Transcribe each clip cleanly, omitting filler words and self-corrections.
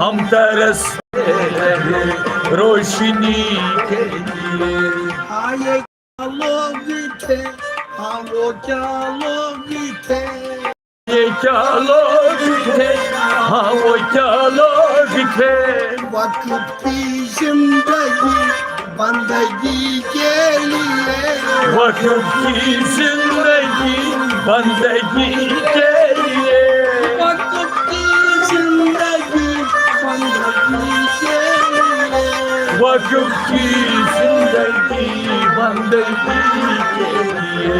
ہم ترستے رہے روشنی کے لیے. ہاں یہ کیا لوگ تھے، ہاں وہ کیا لوگ تھے، یہ کیا لوگ تھے، ہاں وہ کیا لوگ تھے. وقت کی زندگی بندگی کے لیے، وقت کی زندگی بندگی کے لیے. وقت کی زندگی بندگی کے لیے. وقت کی زندگی بندگی کے لیے.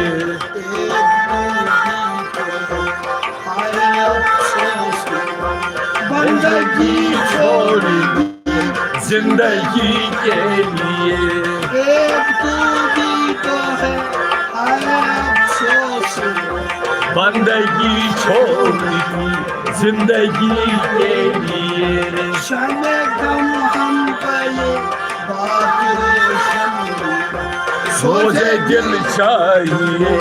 بندگی چھوڑ دی زندگی کے لیے. ایک تو بھی تو ہے افسوس. بندگی چھوڑ دی زندگی کے لیے. شم غم ہم پہلے بات روشن، سوجے دل چاہیے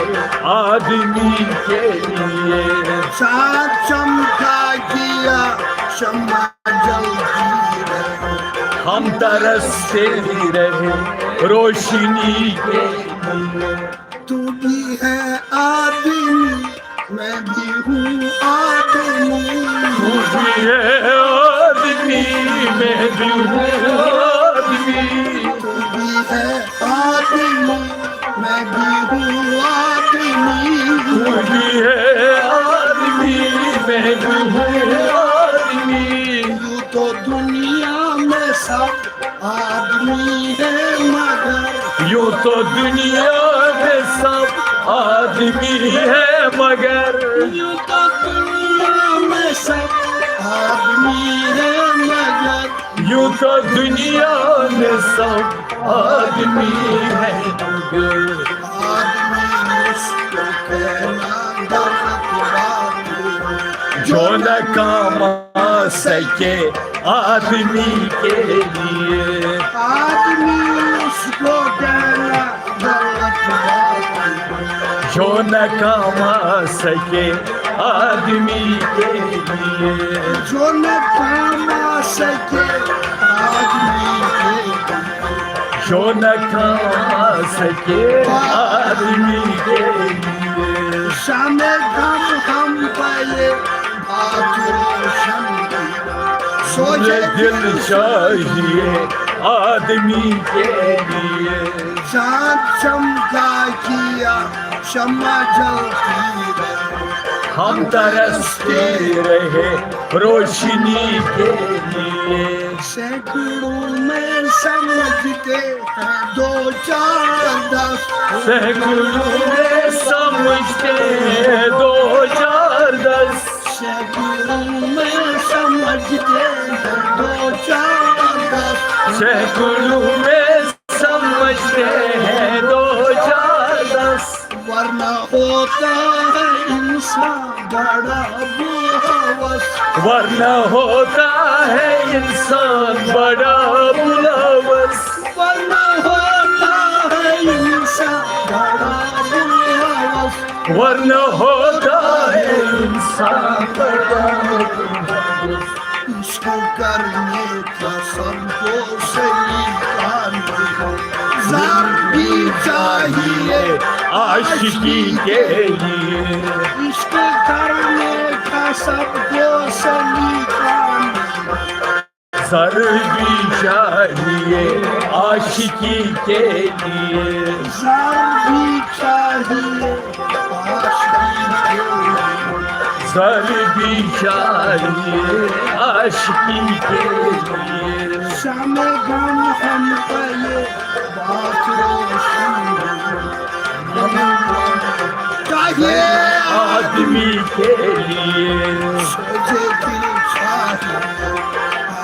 آدمی کے لیے. ساتھ چمکا کیا شمع جلتی رہے. ہم ترستے رہے روشنی کے لیے. تو بھی ہے آدمی میں بھی ہوں آدمی. تو بھی ہے آدمی میں بھی ہوں آدمی. تو بھی ہے آدمی میں بھی ہوں آدمی. تو بھی ہے آدمی میں بھی ہوں آدمی. یوں تو دنیا میں سب آدمی ہے مگر، یوں تو دنیا میں سب آدمی ہے مگر. یوں تو دنیا میں سب آدمی ہے مگر. یوں تو دنیا میں سب آدمی ہے مگر. آدمی اس کو کہنا غلط بات ہے. جو نہ کما سکے آدمی کے لیے. آدمی اس کو کہنا غلط بات ہے. جو نہ کما سکے آدمی کے لیے. جو نہ کما سکے آدمی کے لیے. جو نہ کما سکے آدمی کے لیے. شام غم ہم پہلے بات روشن، مجھے دل چاہیے آدمی کے لیے. چاند چمکا کیا شمع جلتی رہے. ہم ترستے رہے روشنی کے لیے. سینکڑوں میں سمجھتے ہیں دو چار دس. سینکڑوں میں سمجھتے ہیں دو چار دس. سینکڑوں میں سمجھتے ہیں دو چار دس. سینکڑوں میں سمجھتے ہیں دو چار دس. ورنہ ہوتا ہے انسان بڑا بہوس. ورنہ ہوتا ہے انسان بڑا ملوث. ورنہ ہوتا ہے انسان بڑا بہوس. ورنہ ہوتا ہے انسان بڑا ملوث. اس کو کرنے کا سب کو سلیقہ نہیں. زر بھی چاہیے عاشقی کے لیے. اس کو کرنے کا سب کو سلیقہ نہیں. سر بھی چاہیے عاشقی کے لیے. زر بھی چاہیے عاشقی کے لیے. سر بھی چاہیے عاشقی کے لیے. شام غم ہم پہلے بات روشن، چاہیے آدمی کے لیے. سوچے دل چاہیے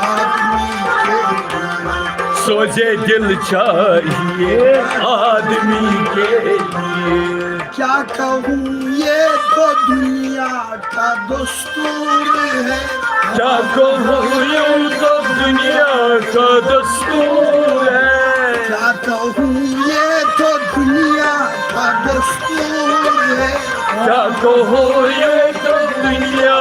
آدمی کے لیے. سوجے دل چاہیے آدمی کے لیے. کیا کہوں یہ تو دنیا کا دستور ہے. کیا کہوں یوں تو دنیا کا دستور ہے. کیا کہوں یہ تو دنیا کا دستور ہے. کیا کہوں یہ تو دنیا